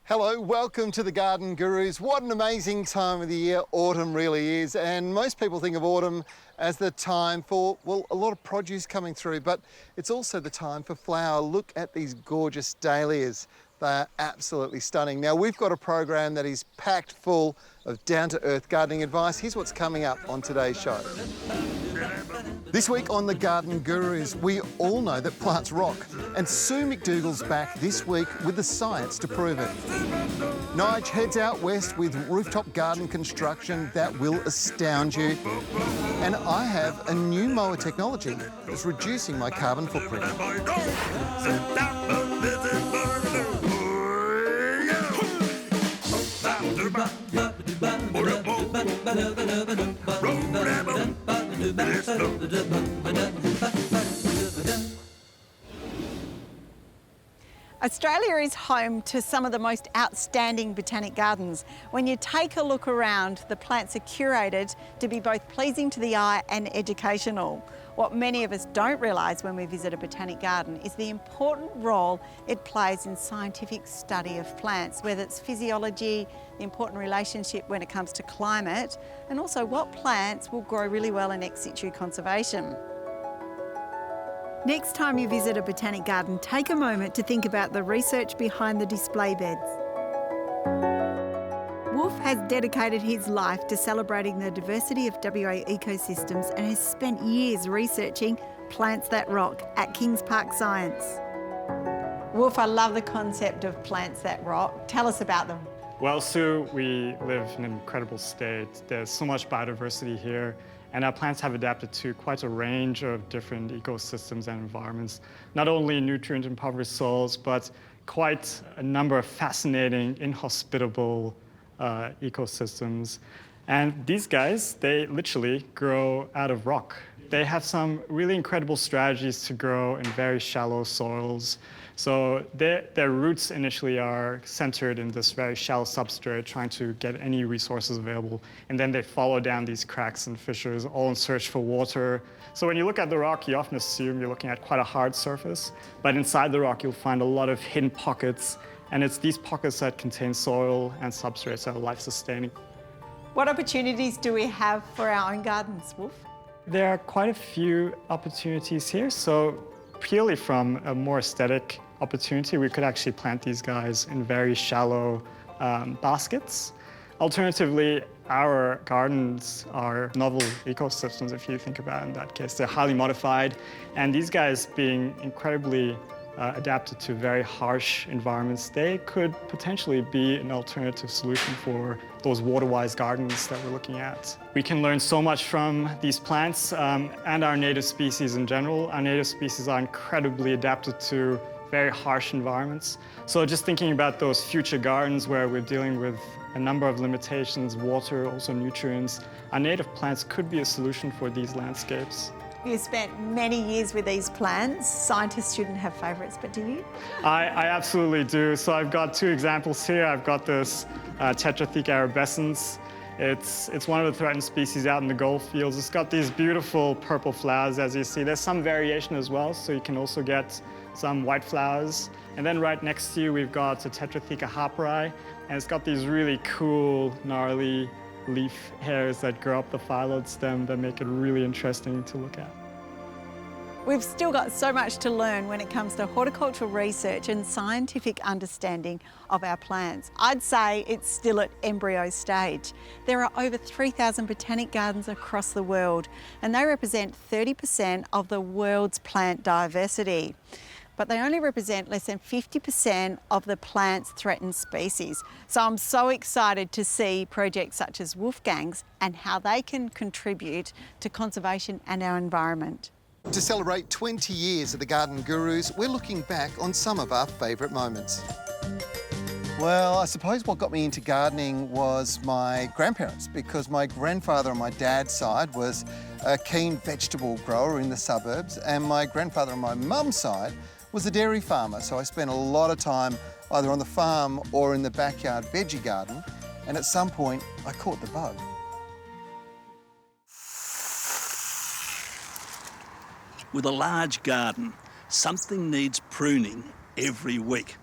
Hello, welcome to the Garden Gurus. What an amazing time of the year autumn really is, and most people think of autumn as the time for, well, a lot of produce coming through, but it's also the time for flower. Look at these gorgeous dahlias. They are absolutely stunning. Now, we've got a program that is packed full of down-to-earth gardening advice. Here's what's coming up on today's show. This week on the Garden Gurus, we all know that plants rock, and Sue McDougal's back this week with the science to prove it. Nige heads out west with rooftop garden construction that will astound you. And I have a new mower technology that's reducing my carbon footprint. Australia is home to some of the most outstanding botanic gardens. When you take a look around, the plants are curated to be both pleasing to the eye and educational. What many of us don't realise when we visit a botanic garden is the important role it plays in scientific study of plants, whether it's physiology, the important relationship when it comes to climate, and also what plants will grow really well in ex situ conservation. Next time you visit a botanic garden, take a moment to think about the research behind the display beds. Wolf has dedicated his life to celebrating the diversity of WA ecosystems and has spent years researching plants that rock at Kings Park Science. Wolf, I love the concept of plants that rock. Tell us about them. Well, Sue, we live in an incredible state. There's so much biodiversity here, and our plants have adapted to quite a range of different ecosystems and environments. Not only nutrient-impoverished soils, but quite a number of fascinating, inhospitable ecosystems. And these guys, they literally grow out of rock. They have some really incredible strategies to grow in very shallow soils. So their roots initially are centered in this very shallow substrate, trying to get any resources available. And then they follow down these cracks and fissures, all in search for water. So when you look at the rock, you often assume you're looking at quite a hard surface. But inside the rock, you'll find a lot of hidden pockets. And it's these pockets that contain soil and substrates that are life-sustaining. What opportunities do we have for our own gardens, Wolf? There are quite a few opportunities here. So purely from a more aesthetic opportunity, we could actually plant these guys in very shallow baskets. Alternatively, our gardens are novel ecosystems, if you think about it in that case. They're highly modified, and these guys being incredibly adapted to very harsh environments, they could potentially be an alternative solution for those water-wise gardens that we're looking at. We can learn so much from these plants and our native species in general. Our native species are incredibly adapted to very harsh environments. So just thinking about those future gardens where we're dealing with a number of limitations, water, also nutrients, our native plants could be a solution for these landscapes. You spent many years with these plants. Scientists shouldn't have favourites, but do you? I absolutely do. So I've got two examples here. I've got this Tetratheca arabescens. It's one of the threatened species out in the Goldfields. It's got these beautiful purple flowers, as you see. There's some variation as well, so you can also get some white flowers. And then right next to you, we've got a Tetratheca harperi, and it's got these really cool, gnarly leaf hairs that grow up the phyllodes stem that make it really interesting to look at. We've still got so much to learn when it comes to horticultural research and scientific understanding of our plants. I'd say it's still at embryo stage. There are over 3,000 botanic gardens across the world, and they represent 30% of the world's plant diversity. But they only represent less than 50% of the plant's threatened species. So I'm so excited to see projects such as Wolfgang's and how they can contribute to conservation and our environment. To celebrate 20 years of the Garden Gurus, we're looking back on some of our favourite moments. Well, I suppose what got me into gardening was my grandparents, because my grandfather on my dad's side was a keen vegetable grower in the suburbs, and my grandfather on my mum's side was a dairy farmer. So I spent a lot of time either on the farm or in the backyard veggie garden, and at some point I caught the bug. With a large garden, something needs pruning every week.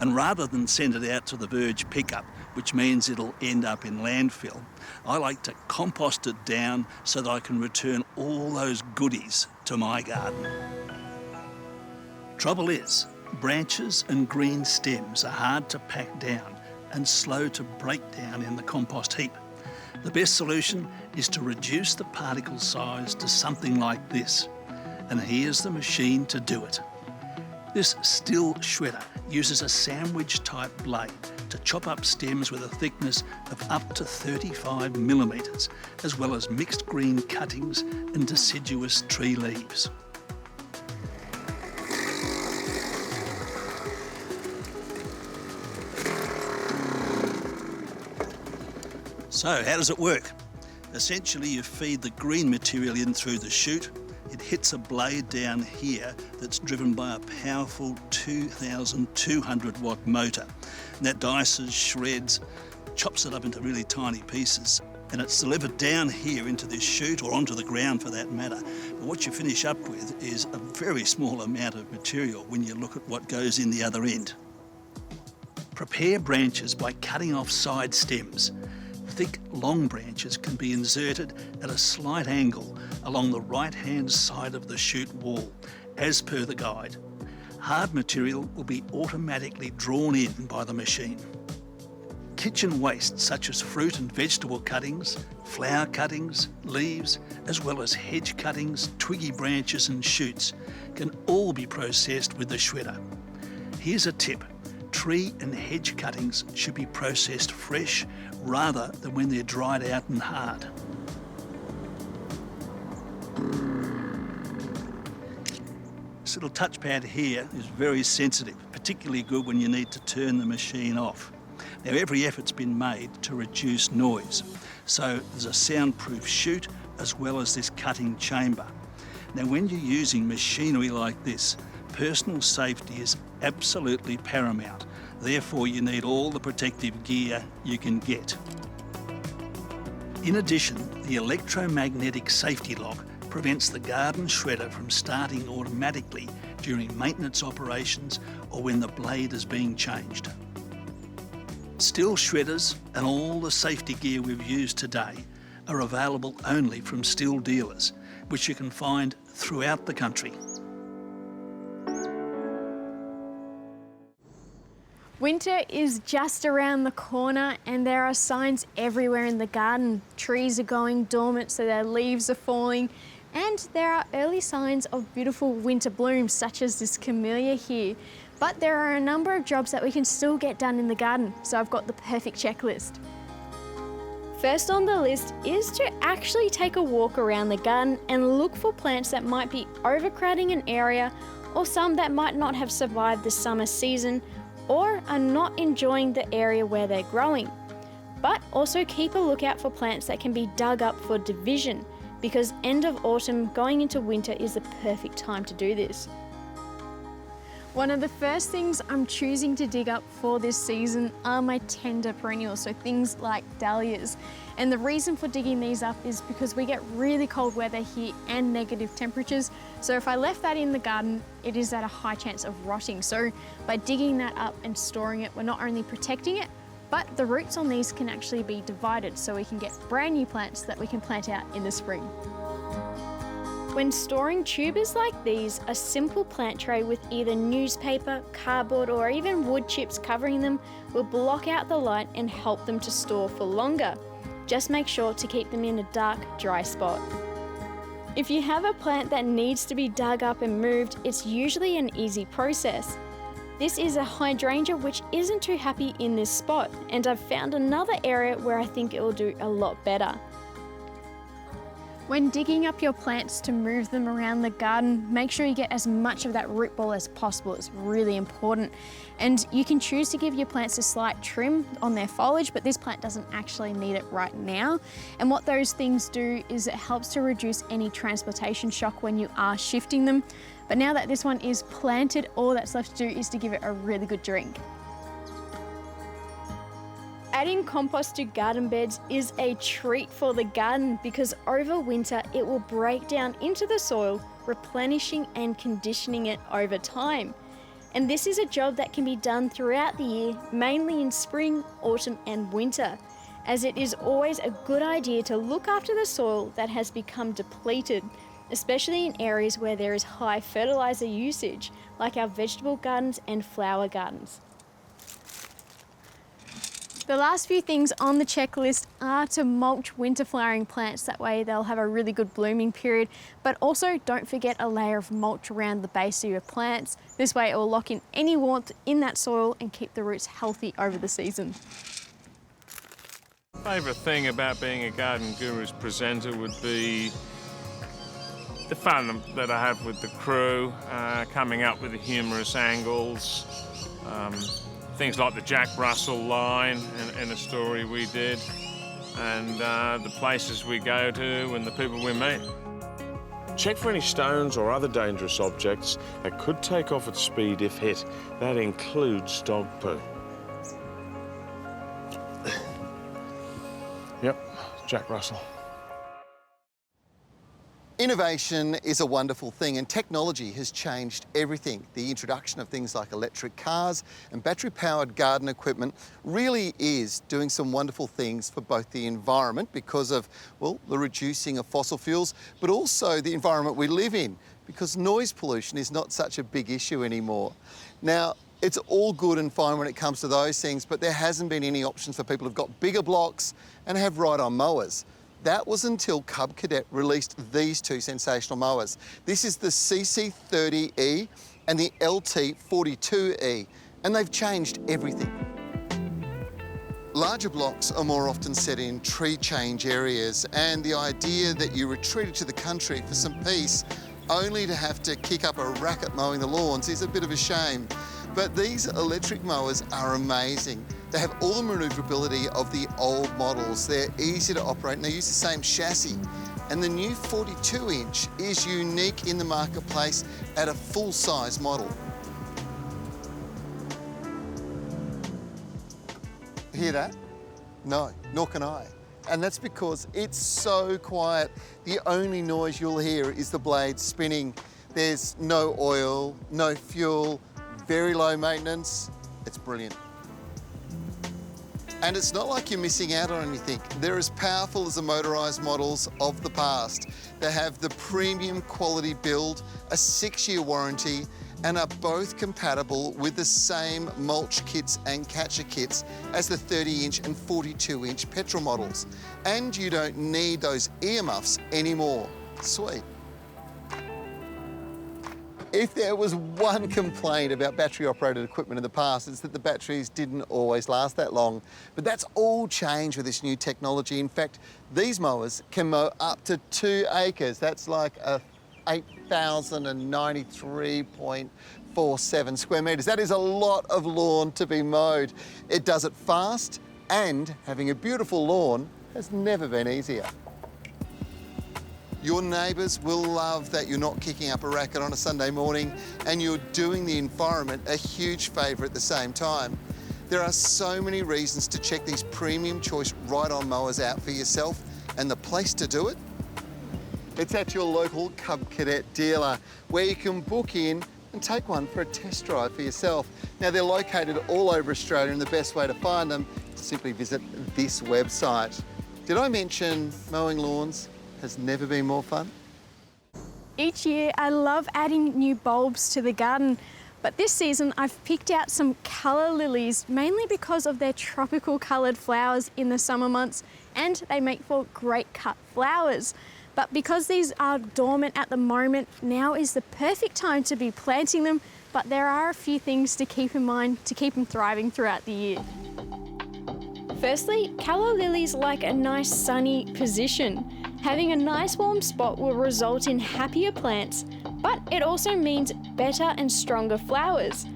And rather than send it out to the verge pickup, which means it'll end up in landfill, I like to compost it down so that I can return all those goodies to my garden. Trouble is, branches and green stems are hard to pack down and slow to break down in the compost heap. The best solution is to reduce the particle size to something like this, and here's the machine to do it. This still shredder uses a sandwich-type blade to chop up stems with a thickness of up to 35 millimetres, as well as mixed green cuttings and deciduous tree leaves. So, how does it work? Essentially, you feed the green material in through the chute. It hits a blade down here that's driven by a powerful 2,200 watt motor. And that dices, shreds, chops it up into really tiny pieces. And it's delivered down here into this chute, or onto the ground for that matter. But what you finish up with is a very small amount of material when you look at what goes in the other end. Prepare branches by cutting off side stems. Thick, long branches can be inserted at a slight angle along the right-hand side of the chute wall, as per the guide. Hard material will be automatically drawn in by the machine. Kitchen waste such as fruit and vegetable cuttings, flower cuttings, leaves, as well as hedge cuttings, twiggy branches and shoots can all be processed with the shredder. Here's a tip. Tree and hedge cuttings should be processed fresh rather than when they're dried out and hard. This little touchpad here is very sensitive, particularly good when you need to turn the machine off. Now, every effort's been made to reduce noise, so there's a soundproof chute as well as this cutting chamber. Now, when you're using machinery like this, personal safety is absolutely paramount. Therefore, you need all the protective gear you can get. In addition, the electromagnetic safety lock prevents the garden shredder from starting automatically during maintenance operations or when the blade is being changed. Still shredders and all the safety gear we've used today are available only from Still dealers, which you can find throughout the country. Winter is just around the corner and there are signs everywhere in the garden. Trees are going dormant, so their leaves are falling, and there are early signs of beautiful winter blooms such as this camellia here. But there are a number of jobs that we can still get done in the garden, so I've got the perfect checklist. First on the list is to actually take a walk around the garden and look for plants that might be overcrowding an area, or some that might not have survived the summer season or are not enjoying the area where they're growing. But also keep a lookout for plants that can be dug up for division, because end of autumn going into winter is the perfect time to do this. One of the first things I'm choosing to dig up for this season are my tender perennials, so things like dahlias. And the reason for digging these up is because we get really cold weather here and negative temperatures. So if I left that in the garden, it is at a high chance of rotting. So by digging that up and storing it, we're not only protecting it, but the roots on these can actually be divided so we can get brand new plants that we can plant out in the spring. When storing tubers like these, a simple plant tray with either newspaper, cardboard, or even wood chips covering them will block out the light and help them to store for longer. Just make sure to keep them in a dark, dry spot. If you have a plant that needs to be dug up and moved, it's usually an easy process. This is a hydrangea which isn't too happy in this spot, and I've found another area where I think it will do a lot better. When digging up your plants to move them around the garden, make sure you get as much of that root ball as possible. It's really important. And you can choose to give your plants a slight trim on their foliage, but this plant doesn't actually need it right now. And what those things do is it helps to reduce any transportation shock when you are shifting them. But now that this one is planted, all that's left to do is to give it a really good drink. Adding compost to garden beds is a treat for the garden because over winter it will break down into the soil, replenishing and conditioning it over time. And this is a job that can be done throughout the year, mainly in spring, autumn and winter, as it is always a good idea to look after the soil that has become depleted, especially in areas where there is high fertiliser usage, like our vegetable gardens and flower gardens. The last few things on the checklist are to mulch winter flowering plants, that way they'll have a really good blooming period, but also don't forget a layer of mulch around the base of your plants. This way it will lock in any warmth in that soil and keep the roots healthy over the season. Favourite thing about being a Garden Gurus presenter would be the fun that I have with the crew, coming up with the humorous angles, things like the Jack Russell line in a story we did, and the places we go to and the people we meet. Check for any stones or other dangerous objects that could take off at speed if hit. That includes dog poo. Yep, Jack Russell. Innovation is a wonderful thing, and technology has changed everything. The introduction of things like electric cars and battery-powered garden equipment really is doing some wonderful things for both the environment because of, well, the reducing of fossil fuels, but also the environment we live in because noise pollution is not such a big issue anymore. Now, it's all good and fine when it comes to those things, but there hasn't been any options for people who've got bigger blocks and have ride-on mowers. That was until Cub Cadet released these two sensational mowers. This is the CC30E and the LT42E, and they've changed everything. Larger blocks are more often set in tree change areas, and the idea that you retreated to the country for some peace only to have to kick up a racket mowing the lawns is a bit of a shame. But these electric mowers are amazing. They have all the manoeuvrability of the old models. They're easy to operate and they use the same chassis. And the new 42-inch is unique in the marketplace at a full-size model. Hear that? No, nor can I. And that's because it's so quiet. The only noise you'll hear is the blades spinning. There's no oil, no fuel, very low maintenance. It's brilliant. And it's not like you're missing out on anything. They're as powerful as the motorised models of the past. They have the premium quality build, a 6-year warranty, and are both compatible with the same mulch kits and catcher kits as the 30-inch and 42-inch petrol models. And you don't need those earmuffs anymore. Sweet. If there was one complaint about battery-operated equipment in the past, it's that the batteries didn't always last that long. But that's all changed with this new technology. In fact, these mowers can mow up to 2 acres. That's like 8,093.47 square metres. That is a lot of lawn to be mowed. It does it fast, and having a beautiful lawn has never been easier. Your neighbours will love that you're not kicking up a racket on a Sunday morning and you're doing the environment a huge favour at the same time. There are so many reasons to check these premium choice ride-on mowers out for yourself, and the place to do it? It's at your local Cub Cadet dealer, where you can book in and take one for a test drive for yourself. Now, they're located all over Australia, and the best way to find them is to simply visit this website. Did I mention mowing lawns has never been more fun? Each year I love adding new bulbs to the garden, but this season I've picked out some calla lilies, mainly because of their tropical coloured flowers in the summer months, and they make for great cut flowers. But because these are dormant at the moment, now is the perfect time to be planting them, but there are a few things to keep in mind to keep them thriving throughout the year. Firstly, calla lilies like a nice sunny position. Having a nice warm spot will result in happier plants, but it also means better and stronger flowers.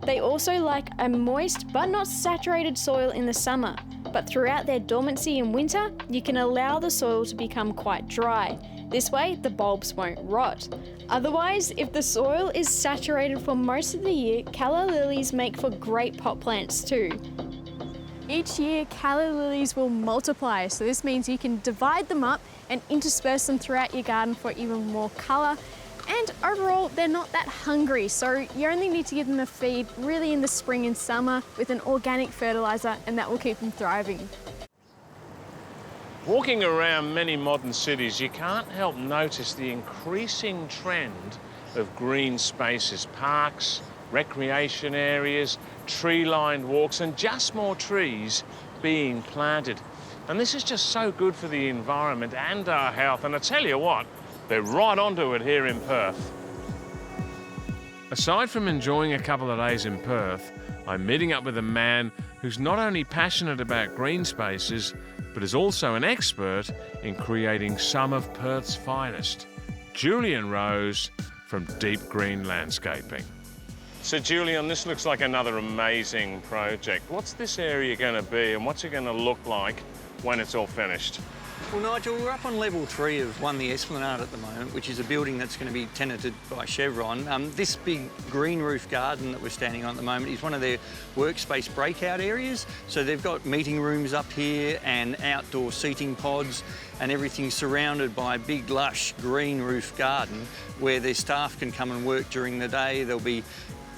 They also like a moist but not saturated soil in the summer, but throughout their dormancy in winter, you can allow the soil to become quite dry. This way, the bulbs won't rot. Otherwise, if the soil is saturated for most of the year, calla lilies make for great pot plants too. Each year, calla lilies will multiply, so this means you can divide them up and intersperse them throughout your garden for even more colour. And overall, they're not that hungry, so you only need to give them a feed really in the spring and summer with an organic fertiliser, and that will keep them thriving. Walking around many modern cities, you can't help notice the increasing trend of green spaces, parks, recreation areas, tree-lined walks, and just more trees being planted. And this is just so good for the environment and our health. And I tell you what, they're right onto it here in Perth. Aside from enjoying a couple of days in Perth, I'm meeting up with a man who's not only passionate about green spaces, but is also an expert in creating some of Perth's finest. Julian Rose from Deep Green Landscaping. So Julian, this looks like another amazing project. What's this area going to be and what's it going to look like when it's all finished? Well, Nigel, we're up on level 3 of the Esplanade at the moment, which is a building that's going to be tenanted by Chevron. This big green roof garden that we're standing on at the moment is one of their workspace breakout areas. So they've got meeting rooms up here and outdoor seating pods and everything surrounded by a big, lush green roof garden where their staff can come and work during the day. There'll be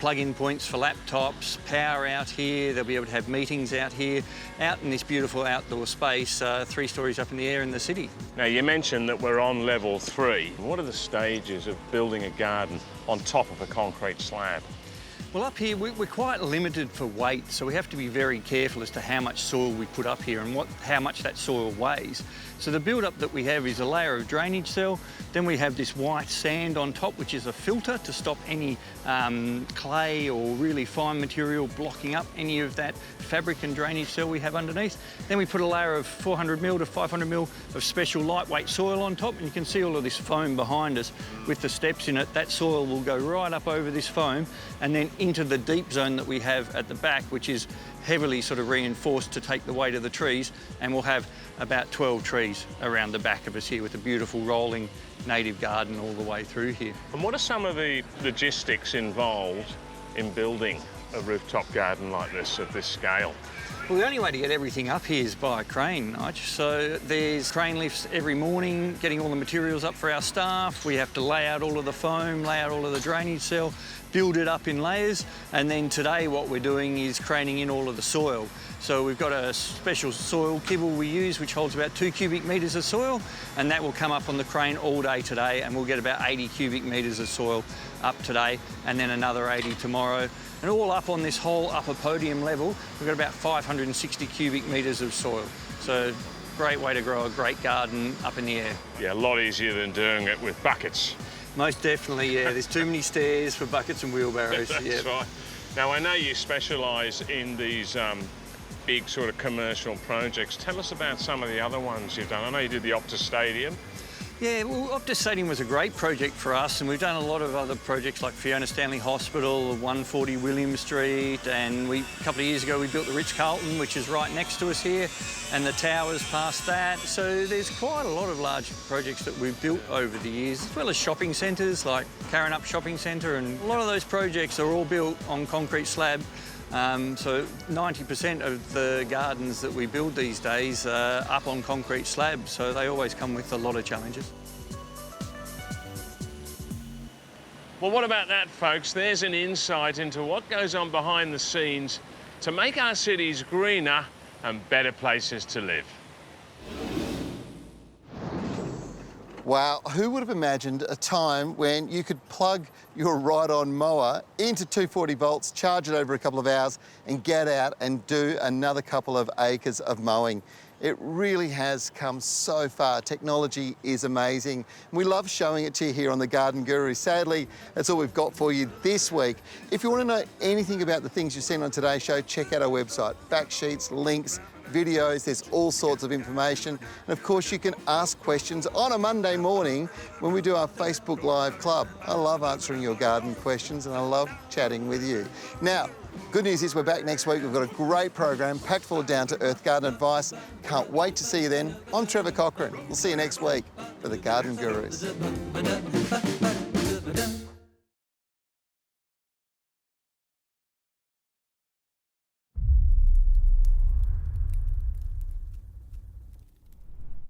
plug-in points for laptops, power out here, they'll be able to have meetings out here, out in this beautiful outdoor space, 3 stories up in the air in the city. Now, you mentioned that we're on level 3. What are the stages of building a garden on top of a concrete slab? Well, up here, we're quite limited for weight, so we have to be very careful as to how much soil we put up here and how much that soil weighs. So the build-up that we have is a layer of drainage cell, then we have this white sand on top, which is a filter to stop any clay or really fine material blocking up any of that fabric and drainage cell we have underneath. Then we put a layer of 400mm to 500mm of special lightweight soil on top, and you can see all of this foam behind us with the steps in it. That soil will go right up over this foam and then into the deep zone that we have at the back, which is heavily sort of reinforced to take the weight of the trees, and we'll have about 12 trees around the back of us here with a beautiful rolling native garden all the way through here. And what are some of the logistics involved in building a rooftop garden like this, of this scale? Well, the only way to get everything up here is by crane, Nige. So there's crane lifts every morning, getting all the materials up for our staff. We have to lay out all of the foam, lay out all of the drainage cell, build it up in layers, and then today what we're doing is craning in all of the soil. So we've got a special soil kibble we use which holds about 2 cubic metres of soil, and that will come up on the crane all day today, and we'll get about 80 cubic metres of soil up today and then another 80 tomorrow. And all up on this whole upper podium level, we've got about 560 cubic metres of soil. So great way to grow a great garden up in the air. Yeah, a lot easier than doing it with buckets. Most definitely, yeah. There's too many stairs for buckets and wheelbarrows. That's yeah. right. Now, I know you specialise in these big sort of commercial projects. Tell us about some of the other ones you've done. I know you did the Optus Stadium. Yeah, well, Optus Stadium was a great project for us, and we've done a lot of other projects like Fiona Stanley Hospital, 140 William Street, and a couple of years ago we built the Ritz-Carlton, which is right next to us here, and the towers past that. So there's quite a lot of large projects that we've built over the years, as well as shopping centres like Karrinyup Shopping Centre, and a lot of those projects are all built on concrete slab. So 90% of the gardens that we build these days are up on concrete slabs, so they always come with a lot of challenges. Well, what about that, folks? There's an insight into what goes on behind the scenes to make our cities greener and better places to live. Wow, who would have imagined a time when you could plug your ride-on mower into 240 volts, charge it over a couple of hours and get out and do another couple of acres of mowing. It really has come so far. Technology is amazing. We love showing it to you here on The Garden Guru. Sadly, that's all we've got for you this week. If you want to know anything about the things you've seen on today's show, check out our website. Fact sheets, links, videos, there's all sorts of information. And of course, you can ask questions on a Monday morning when we do our Facebook Live Club. I love answering your garden questions and I love chatting with you. Now, good news is we're back next week. We've got a great program packed full of down-to-earth garden advice. Can't wait to see you then. I'm Trevor Cochrane. We'll see you next week for The Garden Gurus.